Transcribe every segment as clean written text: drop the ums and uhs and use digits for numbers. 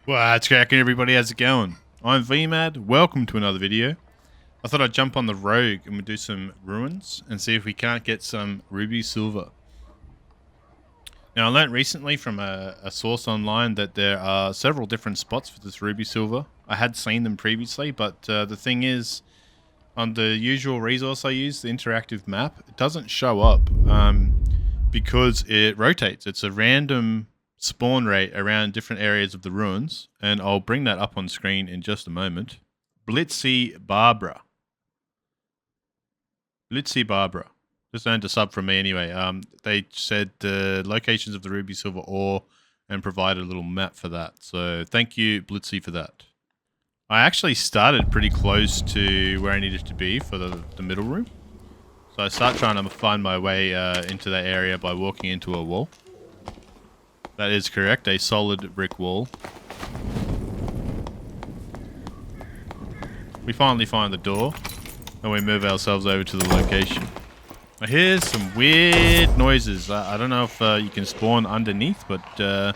What's cracking, everybody? How's it going? I'm ImVmad. Welcome to another video. I thought I'd jump on the rogue and we'll do some ruins and see if we can't get some ruby silver. Now, I learned recently from a source online that there are several different spots for this ruby silver. I had seen them previously, but the thing is, on the usual resource I use, the interactive map, it doesn't show up because it rotates. It's a random spawn rate around different areas of the ruins, and I'll bring that up on screen in just a moment. Blitzy Barbara. Just earned a sub from me anyway. They said the locations of the ruby silver ore and provided a little map for that. So thank you, Blitzy, for that. I actually started pretty close to where I needed to be for the middle room. So I start trying to find my way into that area by walking into a wall. That is correct, a solid brick wall. We finally find the door, and we move ourselves over to the location. I hear some weird noises. I don't know if you can spawn underneath, but there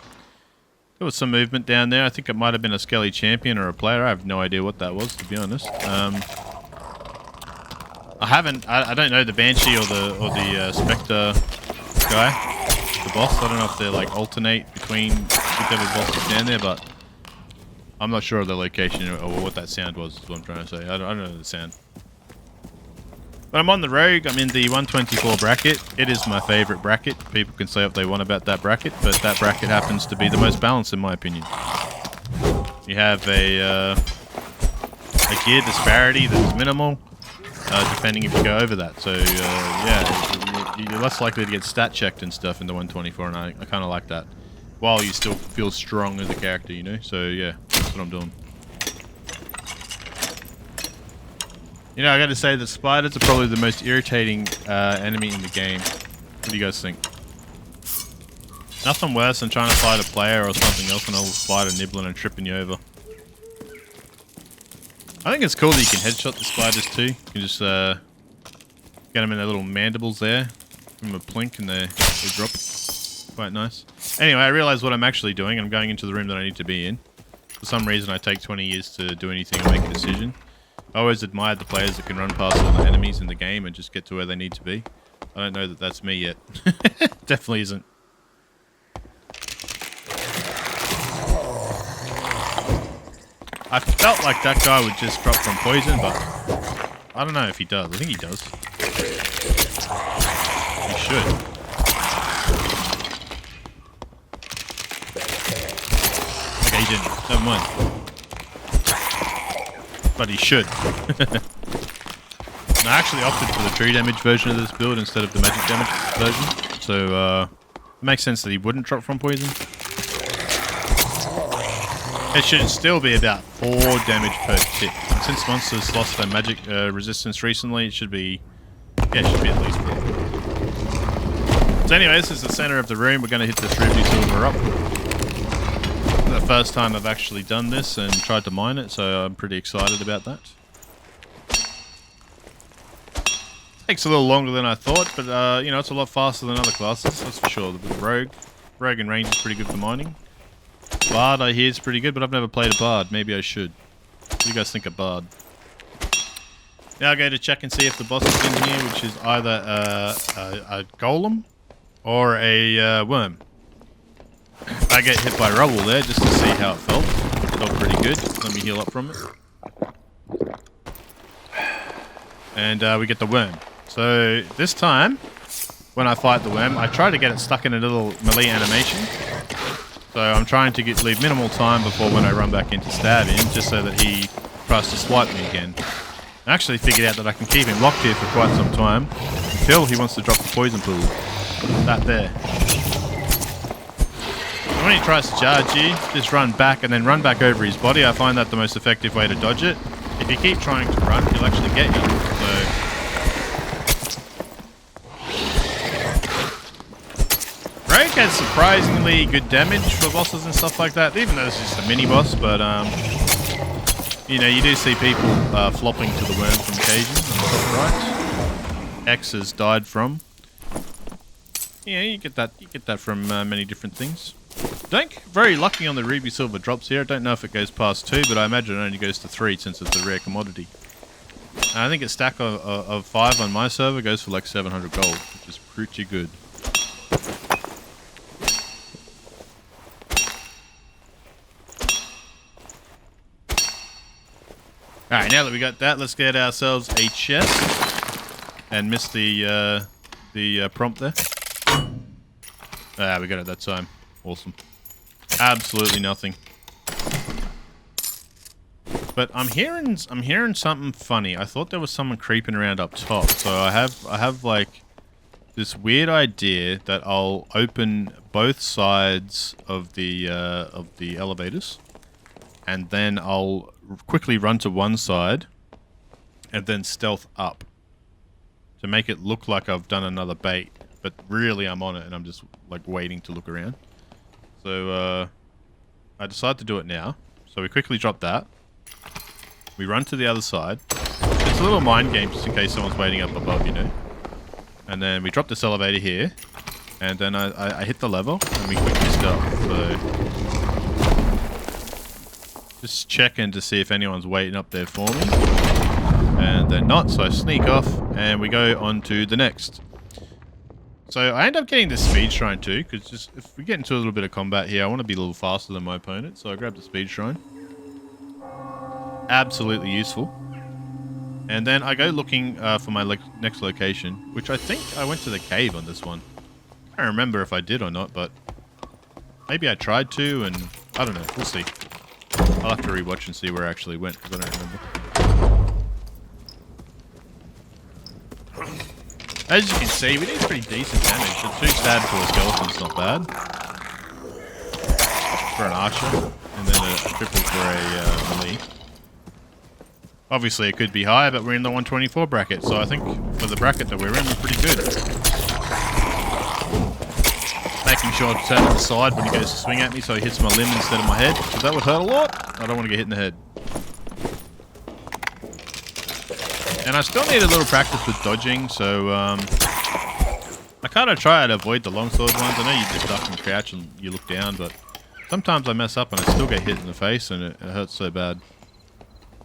was some movement down there. I think it might have been a Skelly champion or a player. I have no idea what that was, to be honest. I don't know the Banshee or the Spectre guy. The boss. I don't know if they like alternate between whichever boss is down there, but I'm not sure of the location or what that sound was, is what I'm trying to say. I don't know the sound. But I'm on the rogue. I'm in the 124 bracket. It is my favorite bracket. People can say what they want about that bracket, but that bracket happens to be the most balanced in my opinion. You have a gear disparity that's minimal, depending if you go over that. So yeah, you're less likely to get stat checked and stuff in the 124, and I kind of like that. While you still feel strong as a character, you know? So yeah, that's what I'm doing. You know, I gotta say that spiders are probably the most irritating enemy in the game. What do you guys think? Nothing worse than trying to fight a player or something else and a little spider nibbling and tripping you over. I think it's cool that you can headshot the spiders too. You can just get them in their little mandibles there. Give them a plink and they drop. Quite nice. Anyway, I realize what I'm actually doing. I'm going into the room that I need to be in. For some reason, I take 20 years to do anything or make a decision. I always admired the players that can run past all the enemies in the game and just get to where they need to be. I don't know that that's me yet. Definitely isn't. I felt like that guy would just drop from poison, but I don't know if he does. I think he does. He should. Okay, he didn't. Never mind. But he should. And I actually opted for the true damage version of this build instead of the magic damage version. So, it makes sense that he wouldn't drop from poison. It should still be about 4 damage per tip. And since monsters lost their magic resistance recently, it should be... yeah, it should be at least 4. So anyway, this is the center of the room. We're going to hit this ruby silver up. The first time I've actually done this and tried to mine it, so I'm pretty excited about that. Takes a little longer than I thought, but you know, it's a lot faster than other classes, that's for sure. The rogue and range is pretty good for mining. Bard, I hear, is pretty good, but I've never played a Bard. Maybe I should. What do you guys think of Bard? Now I go to check and see if the boss is in here, which is either a golem or a worm. I get hit by rubble there just to see how it felt. It felt pretty good. Let me heal up from it. And we get the worm. So this time, when I fight the worm, I try to get it stuck in a little melee animation. So I'm trying to leave minimal time before when I run back in to stab him, just so that he tries to swipe me again. I actually figured out that I can keep him locked here for quite some time, until he wants to drop the poison pool. That there. And when he tries to charge you, just run back and then run back over his body. I find that the most effective way to dodge it. If you keep trying to run, he'll actually get you. So... Rogue has surprisingly good damage for bosses and stuff like that, even though it's just a mini-boss, but, you know, you do see people flopping to the worm from occasion on the top right. X has died from. Yeah, you get that from many different things. Very lucky on the ruby silver drops here. I don't know if it goes past 2, but I imagine it only goes to 3 since it's a rare commodity. And I think a stack of 5 on my server goes for like 700 gold, which is pretty good. Alright, now that we got that, let's get ourselves a chest. And miss the prompt there. Ah, we got it that time. Awesome. Absolutely nothing. But I'm hearing something funny. I thought there was someone creeping around up top. So I have like this weird idea that I'll open both sides of the elevators, and then I'll quickly run to one side, and then stealth up to make it look like I've done another bait. But really, I'm on it, and I'm just like waiting to look around. So I decide to do it now. So we quickly drop that. We run to the other side. It's a little mind game just in case someone's waiting up above, you know. And then we drop this elevator here, and then I hit the level, and we quickly stealth. So just checking to see if anyone's waiting up there for me, and they're not. So I sneak off, and we go on to the next. So I end up getting the speed shrine too, because just if we get into a little bit of combat here, I want to be a little faster than my opponent. So I grab the speed shrine. Absolutely useful. And then I go looking for my next location, which I think I went to the cave on this one. I don't remember if I did or not, but maybe I tried to, and I don't know. We'll see. I'll have to rewatch and see where I actually went, because I don't remember. As you can see, we did pretty decent damage. The 2 stab for a skeleton's not bad. For an archer, and then a triple for a melee. Obviously, it could be higher, but we're in the 124 bracket, so I think for the bracket that we're in, we're pretty good. Making sure to turn to the side when he goes to swing at me, so he hits my limb instead of my head, because that would hurt a lot. I don't want to get hit in the head. And I still need a little practice with dodging, so I kind of try to avoid the longsword ones. I know you just duck and crouch and you look down, but sometimes I mess up and I still get hit in the face, and it hurts so bad.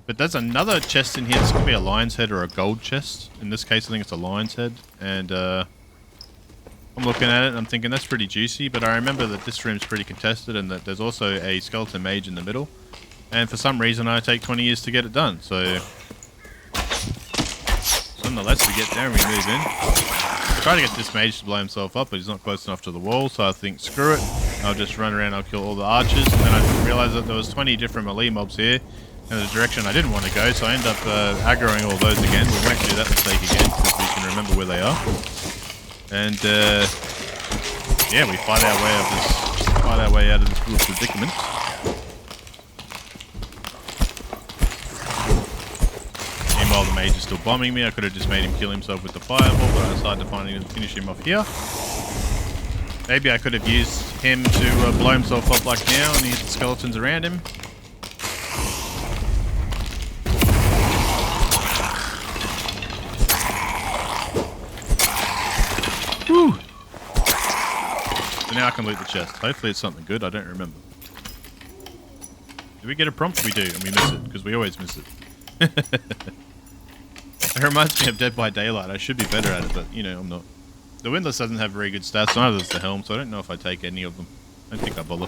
But there's another chest in here. It's going to be a lion's head or a gold chest. In this case, I think it's a lion's head. And I'm looking at it and I'm thinking that's pretty juicy. But I remember that this room's pretty contested and that there's also a skeleton mage in the middle. And for some reason, I take 20 years to get it done. So nonetheless, we get there and we move in. I try to get this mage to blow himself up, but he's not close enough to the wall. So I think, screw it. I'll just run around, I'll kill all the archers. And then I realized that there was 20 different melee mobs here. In the direction I didn't want to go, so I end up aggroing all those again. We won't do that mistake again, because we can remember where they are. And yeah, we fight our way out of this little predicament. Meanwhile, the mage is still bombing me. I could have just made him kill himself with the fireball, but I decided to finally finish him off here. Maybe I could have used him to blow himself up like now, and use the skeletons around him. Woo! So now I can loot the chest. Hopefully it's something good. I don't remember. Do we get a prompt? We do, and we miss it, because we always miss it. It reminds me of Dead by Daylight. I should be better at it, but, you know, I'm not. The Windlass doesn't have very good stats, neither does the Helm, so I don't know if I take any of them. I don't think I bother.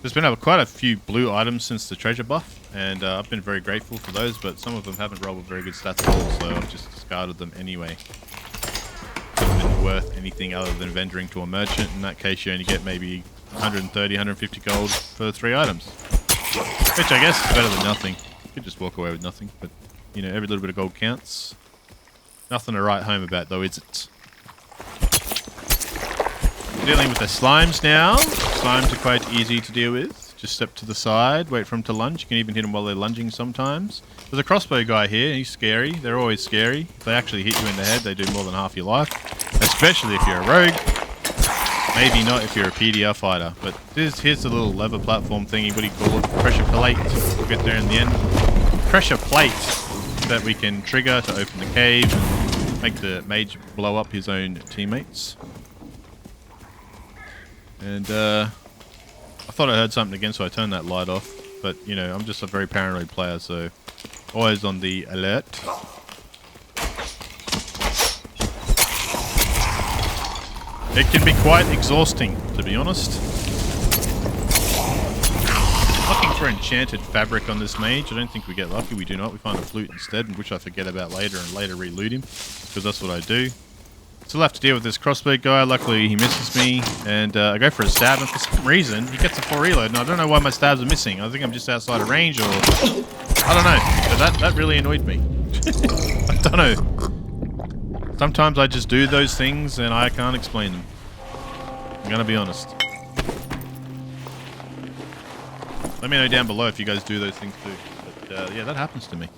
There's been quite a few blue items since the treasure buff, and I've been very grateful for those, but some of them haven't rolled with very good stats at all, so I've just discarded them anyway. Hasn't been worth anything other than vendoring to a merchant. In that case, you only get maybe 130, 150 gold for 3 items. Which I guess is better than nothing. You could just walk away with nothing, but, you know, every little bit of gold counts. Nothing to write home about, though, is it? Dealing with the slimes now. Slimes are quite easy to deal with. Just step to the side, wait for them to lunge. You can even hit them while they're lunging sometimes. There's a crossbow guy here. He's scary. They're always scary. If they actually hit you in the head, they do more than half your life. Especially if you're a rogue. Maybe not if you're a PDR fighter. But here's the little lever platform thingy. What do you call it? Pressure plate. We'll get there in the end. Pressure plate that we can trigger to open the cave and make the mage blow up his own teammates. And I thought I heard something again, so I turned that light off. But, you know, I'm just a very paranoid player, so always on the alert. It can be quite exhausting, to be honest. Looking for enchanted fabric on this mage. I don't think we get lucky. We do not. We find a flute instead, which I forget about later and later re-loot him, because that's what I do. Still have to deal with this crossbow guy. Luckily, he misses me, and I go for a stab, and for some reason, he gets a full reload, and I don't know why my stabs are missing. I think I'm just outside of range, or I don't know. But that really annoyed me. I don't know. Sometimes I just do those things, and I can't explain them. I'm gonna be honest. Let me know down below if you guys do those things too. But yeah, that happens to me.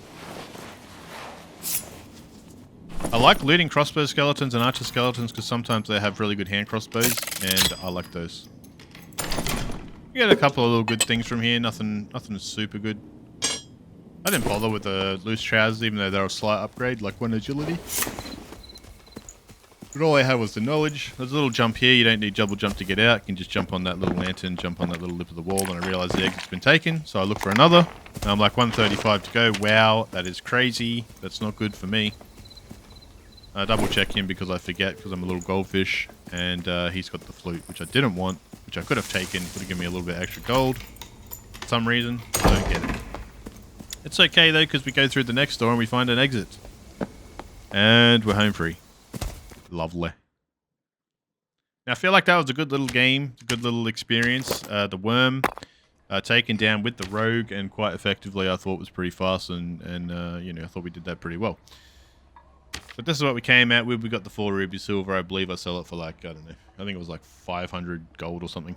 I like looting crossbow skeletons and archer skeletons because sometimes they have really good hand crossbows, and I like those. You get a couple of little good things from here, nothing super good. I didn't bother with the loose trousers even though they're a slight upgrade, like 1 agility. But all I had was the knowledge. There's a little jump here, you don't need double jump to get out. You can just jump on that little lantern, jump on that little lip of the wall, and I realised the exit's been taken, so I look for another. And I'm like 135 to go. Wow, that is crazy. That's not good for me. I double check him because I forget because I'm a little goldfish, and he's got the flute, which I didn't want, which I could have taken, would have given me a little bit extra gold. For some reason, I don't get it. It's okay though, because we go through the next door and we find an exit. And we're home free. Lovely. Now I feel like that was a good little game, a good little experience. The worm taken down with the rogue, and quite effectively I thought was pretty fast, and you know, I thought we did that pretty well. But this is what we came out with. We got the 4 ruby silver. I believe I sell it for like, I don't know, I think it was like 500 gold or something.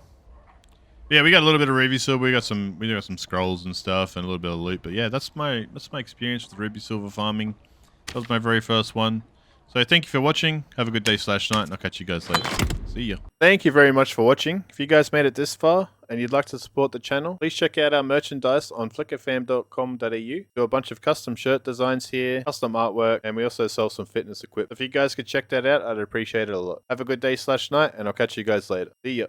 But yeah, we got a little bit of ruby silver. We got some scrolls and stuff and a little bit of loot. But yeah, that's my experience with ruby silver farming. That was my very first one. So thank you for watching. Have a good day / night, and I'll catch you guys later. See ya. Thank you very much for watching. If you guys made it this far and you'd like to support the channel, please check out our merchandise on flickerfam.com.au. Do a bunch of custom shirt designs here, custom artwork, and we also sell some fitness equipment. If you guys could check that out, I'd appreciate it a lot. Have a good day / night, and I'll catch you guys later. See ya.